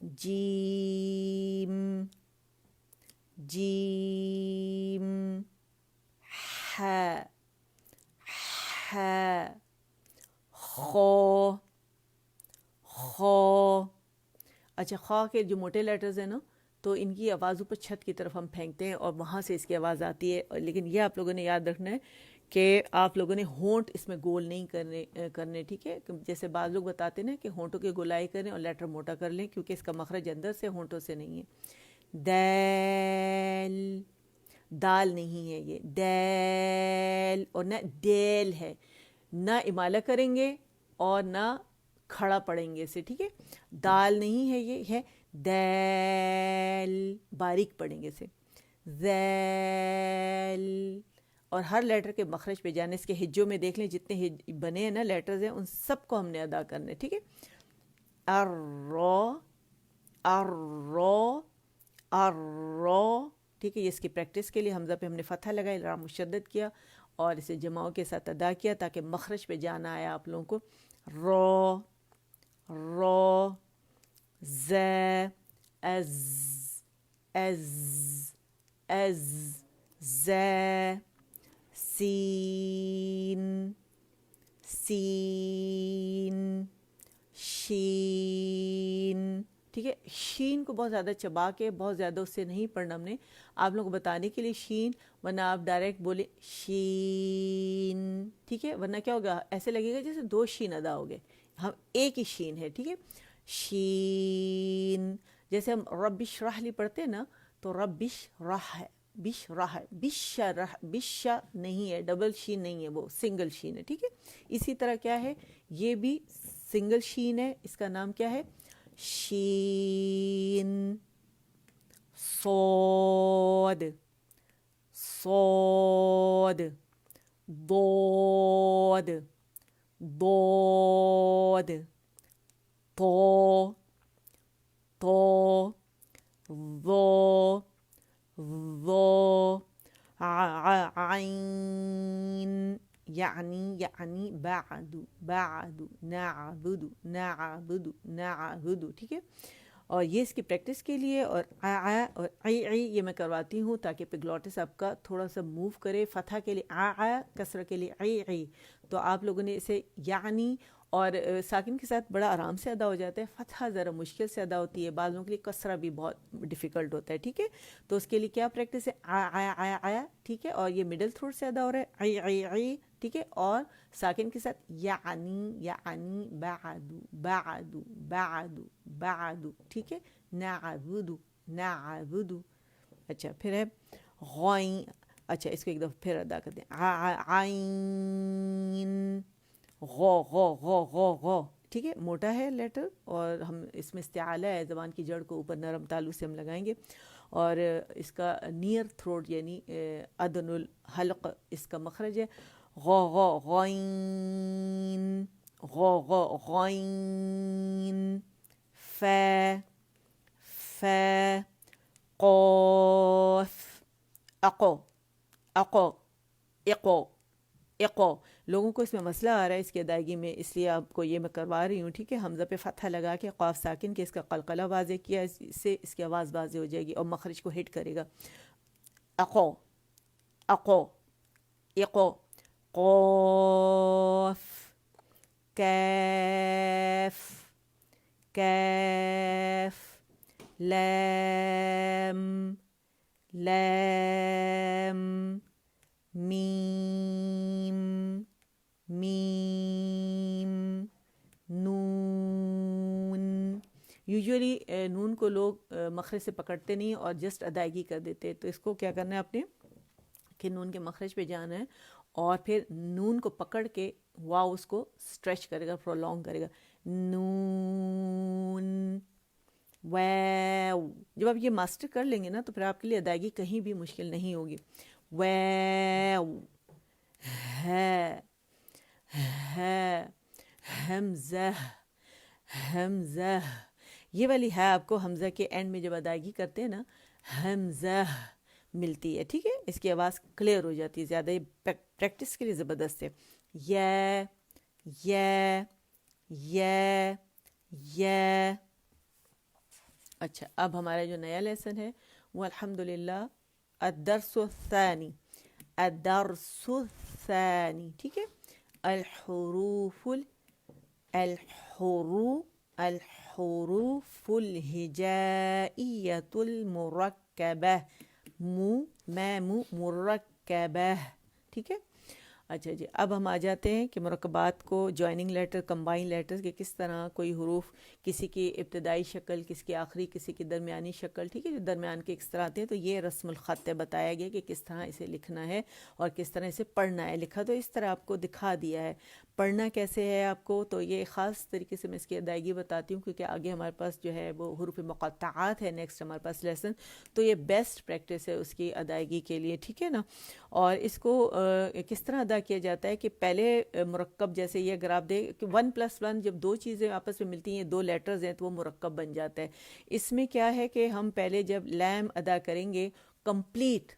جیم جیم ح ح خو خو. اچھا خواہ کے جو موٹے لیٹرز ہیں نا تو ان کی آواز اوپر چھت کی طرف ہم پھینکتے ہیں اور وہاں سے اس کی آواز آتی ہے، لیکن یہ آپ لوگوں نے یاد رکھنا ہے کہ آپ لوگوں نے ہونٹ اس میں گول نہیں کرنے ٹھیک ہے. جیسے بعض لوگ بتاتے ہیں کہ ہونٹوں کی گولائی کریں اور لیٹر موٹا کر لیں کیونکہ اس کا مخرج اندر سے ہونٹوں سے نہیں ہے. دیل دال نہیں ہے یہ، دیل، اور نہ دیل ہے، نہ امالہ کریں گے اور نہ کھڑا پڑیں گے اسے، ٹھیک ہے. دال نہیں ہے یہ ہے دیل، باریک پڑیں گے اسے. ذیل. اور ہر لیٹر کے مخرج پہ جانے، اس کے ہجوں میں دیکھ لیں جتنے بنے ہیں نا لیٹرز ہیں ان سب کو ہم نے ادا کرنے، ٹھیک ہے. ارو ارو ارو، ٹھیک ہے. یہ اس کی پریکٹس کے لیے حمزہ پہ ہم نے فتحہ لگائی، را مشدد کیا اور اسے جماؤں کے ساتھ ادا کیا تاکہ مخرج پہ جانا آیا آپ لوگوں کو. رو رو ز از از از ز سین سین شین، ٹھیک ہے. شین کو بہت زیادہ چبا کے بہت زیادہ اس سے نہیں پڑھنا ہم نے آپ لوگوں کو بتانے کے لیے شین، ورنہ آپ ڈائریکٹ بولے شین، ٹھیک ہے. ورنہ کیا ہوگا، ایسے لگے گا جیسے دو شین ادا ہو گئے، ہم ایک ہی شین ہے، ٹھیک ہے. شین جیسے ہم رب اشرح لی پڑھتے ہیں نا تو رب اشرح ہے، بش راہ ہے، بش رح، بش نہیں ہے، ڈبل شین نہیں ہے، وہ سنگل شین ہے، ٹھیک ہے. اسی طرح کیا ہے، یہ بھی سنگل شین ہے، اس کا نام کیا ہے، شین. صاد صاد ضاد ضاد طا طا ظا ظا عین یعنی بعد بعد نعبد نعبد نعبد، ٹھیک ہے. اور یہ اس کی پریکٹس کے لیے، اور اور یہ میں کرواتی ہوں تاکہ پیگلوٹس آپ کا تھوڑا سا موو کرے. فتحہ کے لیے کسرہ کے لیے تو آپ لوگوں نے اسے یعنی اور ساکن کے ساتھ بڑا آرام سے ادا ہو جاتا ہے. فتحہ ذرا مشکل سے ادا ہوتی ہے، بعض لوگوں کے لیے کسرہ بھی بہت ڈیفیکلٹ ہوتا ہے، ٹھیک ہے. تو اس کے لیے کیا پریکٹس ہے، ٹھیک ہے. اور یہ مڈل تھروٹ سے ادا ہو رہا ہے، ٹھیک ہے. اور ساکن کے ساتھ یعنی بعد بعد بعد بعد، ٹھیک ہے. نعبد نعبد. اچھا پھر ہے غائن. اچھا اس کو ایک دفعہ پھر ادا کر دیں، عین غو غو غو غو غو، ٹھیک ہے. موٹا ہے لیٹر اور ہم اس میں استعالہ ہے، زبان کی جڑ کو اوپر نرم تالو سے ہم لگائیں گے. اور اس کا نیئر تھروٹ یعنی ادن الحلق اس کا مخرج ہے. غو غو غائن غو غو غائن. ف ف قاف اقو اقو اقو اقو. لوگوں کو اس میں مسئلہ آ رہا ہے اس کی ادائیگی میں، اس لیے آپ کو یہ میں کروا رہی ہوں، ٹھیک ہے. حمزہ پہ فتحہ لگا کے قاف ساکن کے اس کا قلقلہ واضح کیا، اس سے اس کی آواز واضح ہو جائے گی اور مخرج کو ہٹ کرے گا. اقو اقو اقو. قاف کیف کیف. لام لام. میم میم. نون. یوزولی نون کو لوگ مخرج سے پکڑتے نہیں اور جسٹ ادائیگی کر دیتے، تو اس کو کیا کرنا ہے آپ نے کہ نون کے مخرج پہ جانا ہے اور پھر نون کو پکڑ کے واو اس کو اسٹریچ کرے گا، پرولونگ کرے گا. نون واو. جب آپ یہ ماسٹر کر لیں گے نا تو پھر آپ کے لیے ادائیگی کہیں بھی مشکل نہیں ہوگی. واو ہے ہے حمزہ حمزہ. یہ والی ہے آپ کو حمزہ کے اینڈ میں جب ادائیگی کرتے ہیں نا حمزہ ملتی ہے، ٹھیک ہے. اس کی آواز کلیئر ہو جاتی ہے زیادہ. یہ پریکٹس کے لیے زبردست ہے. یا یا یا یا. اچھا، اب ہمارا جو نیا لیسن ہے وہ الحمدللہ الدرس الثانی، الدرس الثانی، ٹھیک ہے. الحروف الحروف الہجائیۃ المرکبہ، میم مرکبہ، ٹھیک ہے. اچھا جی، اب ہم آ جاتے ہیں کہ مرکبات کو جوائننگ لیٹر، کمبائن لیٹرز کے کس طرح کوئی حروف، کسی کی ابتدائی شکل، کسی کی آخری، کسی کی درمیانی شکل، ٹھیک ہے، جو درمیان کے کس طرح آتے ہیں. تو یہ رسم الخط ہے، بتایا گیا کہ کس طرح اسے لکھنا ہے اور کس طرح اسے پڑھنا ہے. لکھا تو اس طرح آپ کو دکھا دیا ہے، پڑھنا کیسے ہے آپ کو. تو یہ خاص طریقے سے میں اس کی ادائیگی بتاتی ہوں کیونکہ آگے ہمارے پاس جو ہے وہ حروف مقطعات ہے، نیکسٹ ہمارے پاس لیسن. تو یہ بیسٹ پریکٹس ہے اس کی ادائیگی کے لیے، ٹھیک ہے نا. اور اس کو کس طرح ادا کیا جاتا ہے کہ پہلے مرکب جیسے یہ اگر آپ دیکھ کہ 1+1 جب دو چیزیں آپس میں ملتی ہیں، دو لیٹرز ہیں، تو وہ مرکب بن جاتا ہے. اس میں کیا ہے کہ ہم پہلے جب لام ادا کریں گے کمپلیٹ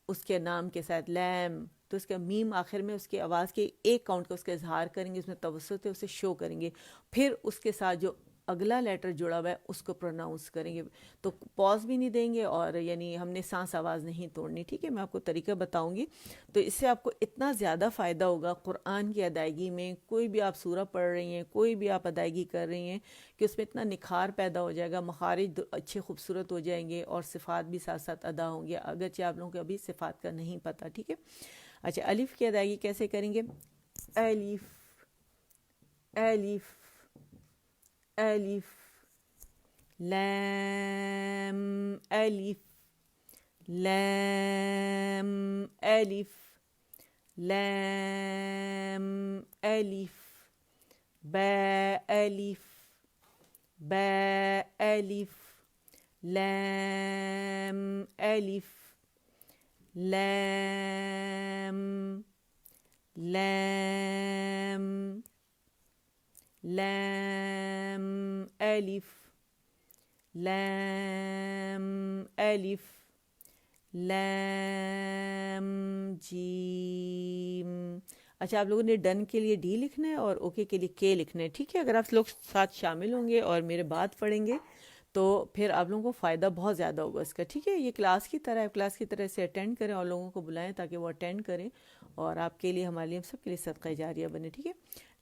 اس کے نام کے ساتھ لام، تو اس کا میم آخر میں اس کی آواز کے ایک کاؤنٹ کا اس کا اظہار کریں گے، اس میں توسط ہے اسے شو کریں گے. پھر اس کے ساتھ جو اگلا لیٹر جڑا ہوا ہے اس کو پروناؤنس کریں گے. تو پاز بھی نہیں دیں گے اور یعنی ہم نے سانس آواز نہیں توڑنی، ٹھیک ہے. میں آپ کو طریقہ بتاؤں گی تو اس سے آپ کو اتنا زیادہ فائدہ ہوگا قرآن کی ادائیگی میں. کوئی بھی آپ سورہ پڑھ رہی ہیں، کوئی بھی آپ ادائیگی کر رہی ہیں کہ اس میں اتنا نکھار پیدا ہو جائے گا، مخارج اچھے خوبصورت ہو جائیں گے اور صفات بھی ساتھ ساتھ ادا ہوں گے، اگرچہ آپ لوگوں کو ابھی صفات کا نہیں پتہ، ٹھیک ہے. اچھا، الف کی ادائیگی کیسے کریں گے؟ الف الف الف، لام الف لام الف لام الف، با الف با الف، لام الف لام لام لام الف لام الف لام جیم. اچھا، آپ لوگوں نے ڈن کے لیے ڈی لکھنا ہے اور اوکے کے لیے کے لکھنا ہے، ٹھیک ہے. اگر آپ لوگ ساتھ شامل ہوں گے اور میرے بات پڑھیں گے تو پھر آپ لوگوں کو فائدہ بہت زیادہ ہوگا اس کا، ٹھیک ہے. یہ کلاس کی طرح ہے، کلاس کی طرح سے اٹینڈ کریں اور لوگوں کو بلائیں تاکہ وہ اٹینڈ کریں اور آپ کے لیے، ہمارے لیے، ہم سب کے لیے صدقہ جاریہ بنے، ٹھیک ہے.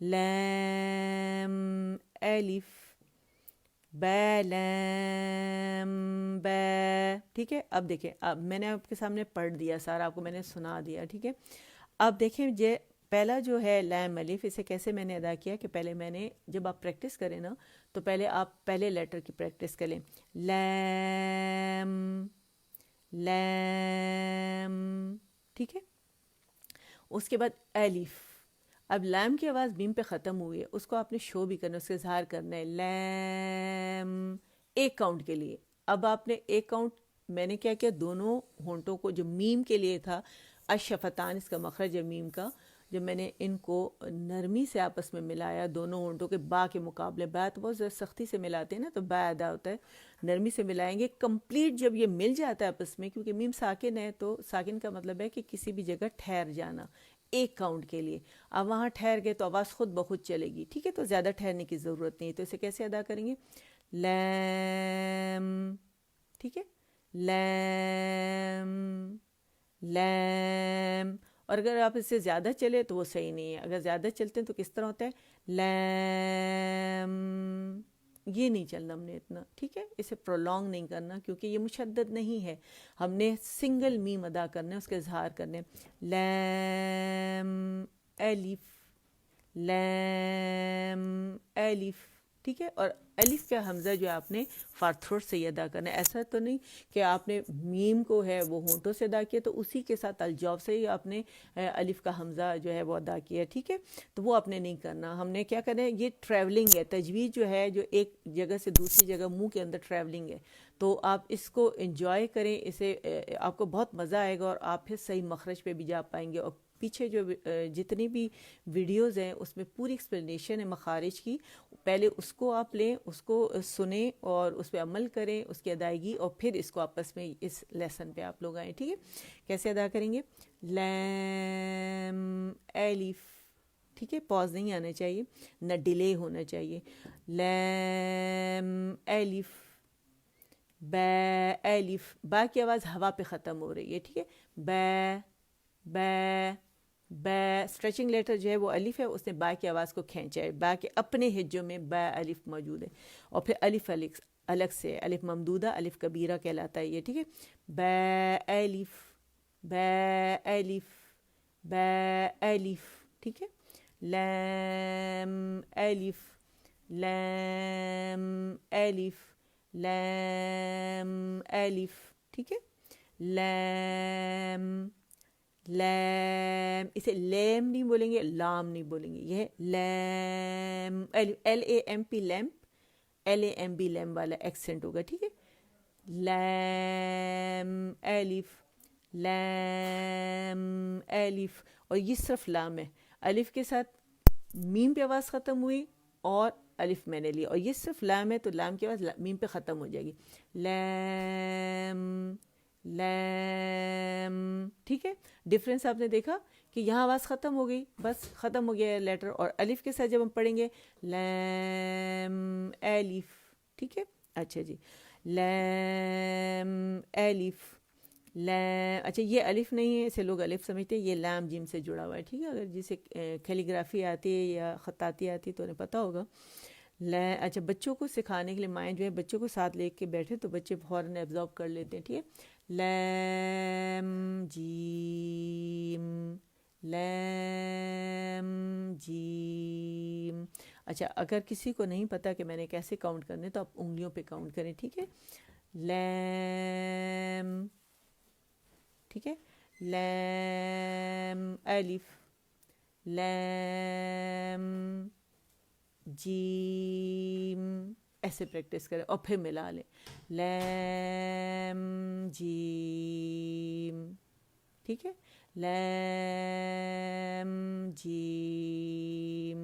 لام الف با لام با، ٹھیک ہے. اب دیکھیں، اب میں نے آپ کے سامنے پڑھ دیا سارا، آپ کو میں نے سنا دیا، ٹھیک ہے. اب دیکھیں پہلا جو ہے لام الف، اسے کیسے میں نے ادا کیا کہ پہلے میں نے، جب آپ پریکٹس کریں نا تو پہلے آپ پہلے لیٹر کی پریکٹس کریں. لام لام، ٹھیک ہے. اس کے بعد الف. اب لام کی آواز میم پہ ختم ہوئی ہے، اس کو آپ نے شو بھی کرنا، اس کا اظہار کرنا ہے. لام ایک کاؤنٹ کے لیے. اب آپ نے ایک کاؤنٹ، میں نے کیا کیا، دونوں ہونٹوں کو جو میم کے لیے تھا، الشفتان اس کا مخرج ہے میم کا، جب میں نے ان کو نرمی سے آپس میں ملایا، دونوں ہونٹوں کے با کے مقابلے، با تو بہت زیادہ سختی سے ملاتے ہیں نا تو با ادا ہوتا ہے، نرمی سے ملائیں گے. کمپلیٹ جب یہ مل جاتا ہے آپس میں، کیونکہ میم ساکن ہے تو ساکن کا مطلب ہے کہ کسی بھی جگہ ٹھہر جانا ایک کاؤنٹ کے لیے. اب وہاں ٹھہر گئے تو آواز خود بخود چلے گی، ٹھیک ہے. تو زیادہ ٹھہرنے کی ضرورت نہیں. تو اسے کیسے ادا کریں گے؟ لام، ٹھیک ہے. لام لام. اور اگر آپ اس سے زیادہ چلے تو وہ صحیح نہیں ہے. اگر زیادہ چلتے ہیں تو کس طرح ہوتا ہے؟ لام، یہ نہیں چلنا ہم نے اتنا، ٹھیک ہے. اسے پرولونگ نہیں کرنا کیونکہ یہ مشدد نہیں ہے، ہم نے سنگل میم ادا کرنا ہے، اس کے اظہار کرنے. لام الف لام الف، ٹھیک ہے. اور الف کا حمزہ جو ہے آپ نے فارتھروٹ سے ہی ادا کرنا ہے. ایسا تو نہیں کہ آپ نے میم کو ہے وہ ہونٹوں سے ادا کیا تو اسی کے ساتھ الجوف سے ہی آپ نے الف کا حمزہ جو ہے وہ ادا کیا، ٹھیک ہے. تو وہ آپ نے نہیں کرنا. ہم نے کیا کرنا ہے، یہ ٹریولنگ ہے، تجوید جو ہے جو ایک جگہ سے دوسری جگہ منہ کے اندر ٹریولنگ ہے. تو آپ اس کو انجوائے کریں، اسے آپ کو بہت مزہ آئے گا اور آپ پھر صحیح مخرج پہ بھی جا پائیں گے. اور پیچھے جو جتنی بھی ویڈیوز ہیں اس میں پوری ایکسپلینیشن ہے مخارج کی، پہلے اس کو آپ لیں، اس کو سنیں اور اس پہ عمل کریں، اس کی ادائیگی، اور پھر اس کو آپس میں اس لیسن پہ آپ لوگ آئیں، ٹھیک ہے. کیسے ادا کریں گے؟ لام الف، ٹھیک ہے. پاز نہیں آنا چاہیے، نہ ڈیلے ہونا چاہیے. لام الف با الف، با کی آواز ہوا پہ ختم ہو رہی ہے، ٹھیک ہے، با با با، اسٹریچنگ لیٹر جو ہے وہ الف ہے، اس نے با کی آواز کو کھینچا ہے، با کے اپنے ہجوں میں با الف موجود ہے، اور پھر الف الگ سے الف ممدودہ الف کبیرہ کہلاتا ہے یہ، ٹھیک ہے، با الف با الف با الف، ٹھیک ہے، لام الف لام الف لام الف، ٹھیک ہے، لام لام، اسے لیم نہیں بولیں گے، لام نہیں بولیں گے، یہ ہے لام L A M P lamp, L A M B lamb والا ایکسنٹ ہوگا، ٹھیک ہے، لام الف لام الف، اور یہ صرف لام ہے، الف کے ساتھ میم پہ آواز ختم ہوئی اور الف میں نے لی، اور یہ صرف لام ہے تو لام کی آواز میم پہ ختم ہو جائے گی، لام لام، ٹھیک ہے، ڈفرینس آپ نے دیکھا کہ یہاں آواز ختم ہو گئی، بس ختم ہو گیا لیٹر، اور الف کے ساتھ جب ہم پڑھیں گے لام الف، ٹھیک ہے، اچھا جی، لام الف لام، اچھا یہ الف نہیں ہے، اسے لوگ الف سمجھتے ہیں، یہ لام جیم سے جڑا ہوا ہے، ٹھیک ہے، اگر جسے کیلیگرافی آتی ہے یا خطاطی آتی ہے تو انہیں پتہ ہوگا، اچھا بچوں کو سکھانے کے لیے مائیں جو ہے بچوں کو ساتھ لے کے بیٹھے تو بچے فوراً ایبزارب کر لیتے ہیں، ٹھیک ہے، لام جیم لام جیم، اچھا اگر کسی کو نہیں پتا کہ میں نے کیسے کاؤنٹ کرنے تو آپ انگلیوں پہ کاؤنٹ کریں، ٹھیک ہے، لام، ٹھیک ہے، لام الف لام جیم، ایسے پریکٹس کریں اور پھر ملا لیں، لام جیم، ٹھیک ہے، لام جیم،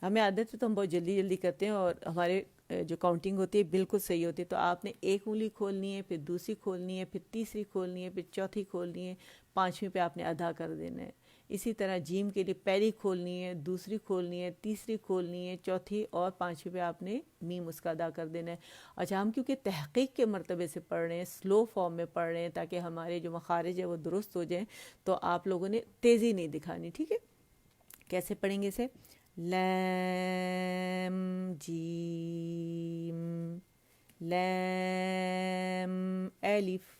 ہمیں عادت ہے تو ہم بہت جلدی جلدی کرتے ہیں اور ہمارے جو کاؤنٹنگ ہوتی ہے بالکل صحیح ہوتی ہے، تو آپ نے ایک انگلی کھولنی ہے، پھر دوسری کھولنی ہے، پھر تیسری کھولنی ہے، پھر چوتھی کھولنی ہے، پانچویں پہ آپ نے آدھا کر دینا ہے، اسی طرح جیم کے لیے پہلی کھولنی ہے، دوسری کھولنی ہے، تیسری کھولنی ہے، چوتھی اور پانچویں پہ آپ نے میم اس کا ادا کر دینا ہے۔ اچھا ہم کیونکہ تحقیق کے مرتبے سے پڑھ رہے ہیں، سلو فارم میں پڑھ رہے ہیں تاکہ ہمارے جو مخارج ہے وہ درست ہو جائیں، تو آپ لوگوں نے تیزی نہیں دکھانی، ٹھیک ہے، کیسے پڑھیں گے اسے، لام جیم لام الف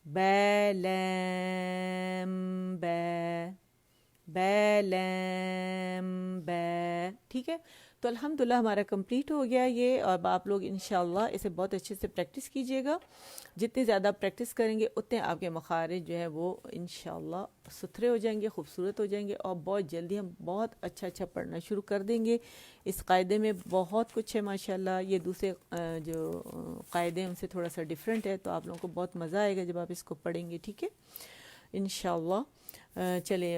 با لام با با لام با، ٹھیک ہے، تو الحمدللہ ہمارا کمپلیٹ ہو گیا یہ، اور آپ لوگ انشاءاللہ اسے بہت اچھے سے پریکٹس کیجئے گا، جتنے زیادہ پریکٹس کریں گے اتنے آپ کے مخارج جو ہے وہ انشاءاللہ ستھرے ہو جائیں گے، خوبصورت ہو جائیں گے، اور بہت جلدی ہم بہت اچھا پڑھنا شروع کر دیں گے۔ اس قاعدے میں بہت کچھ ہے ماشاءاللہ، یہ دوسرے جو قاعدے ہیں ان سے تھوڑا سا ڈیفرنٹ ہے، تو آپ لوگوں کو بہت مزہ آئے گا جب آپ اس کو پڑھیں گے، ٹھیک ہے انشاءاللہ۔ چلیں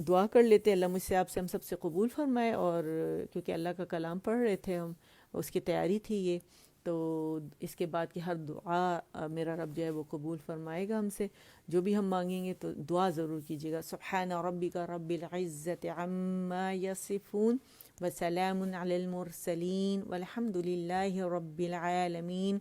دعا کر لیتے ہیں، اللہ مجھ سے آپ سے ہم سب سے قبول فرمائے، اور کیونکہ اللہ کا کلام پڑھ رہے تھے ہم، اس کی تیاری تھی یہ، تو اس کے بعد کی ہر دعا میرا رب جو ہے وہ قبول فرمائے گا ہم سے، جو بھی ہم مانگیں گے تو دعا ضرور کیجیے گا، سبحان ربک رب العزت عما یصفون وسلام علی المرسلین والحمد للہ رب العالمین،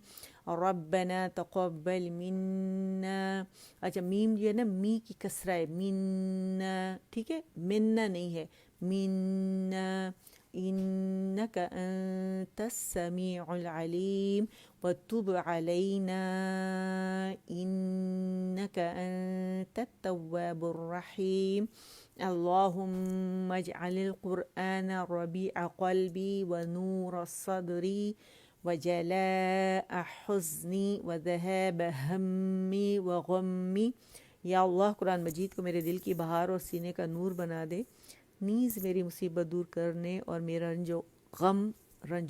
ربنا تقبل منا، اچھا میم جو ہے نا می کی کسرہ ہے، منا، ٹھیک ہے، منا نہیں ہے، منا انک انت السمیع العلیم وتب علینا انک انت التواب الرحیم، اللہم اجعل القرآن ربیع قلبی ونور صدری وجلاء حزنی وذہاب ہمی وغمی، یا اللہ قرآن مجید کو میرے دل کی بہار اور سینے کا نور بنا دے، نیز میری مصیبت دور کرنے اور میرا رنج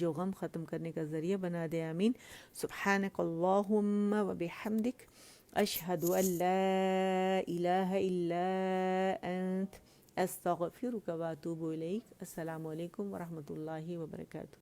و غم ختم کرنے کا ذریعہ بنا دے، آمین۔ سبحانک اللہم وبحمدک، اشہد ان لا الہ الا انت، استغفرک واتوب الیک۔ السلام علیکم ورحمۃ اللہ وبرکاتہ۔